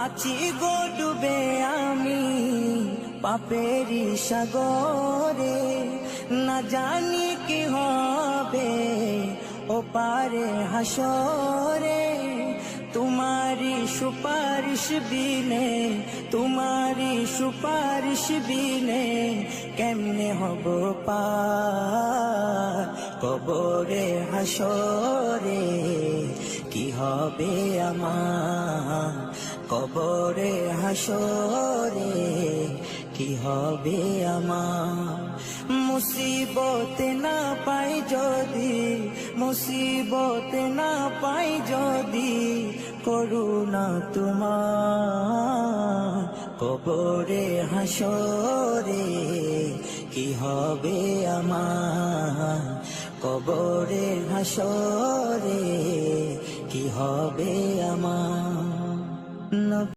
আছি গো ডুবে আমি পাপেরি সাগরে, না জানি কি হবে ও পারে হাসরে। তোমারি সুপারিশ বিনে, তোমারি সুপারিশ বিনে কেমনে হব পার কবরে হাসরে। কি হবে আমার কবরে হাসরে, কি হবে আমার। মুসিবত না পাই যদি, মুসিবত না পাই যদি করুণা তোমার কবরে হাসরে। কি হবে আমার কবরে হাসরে, কি হবে আমার।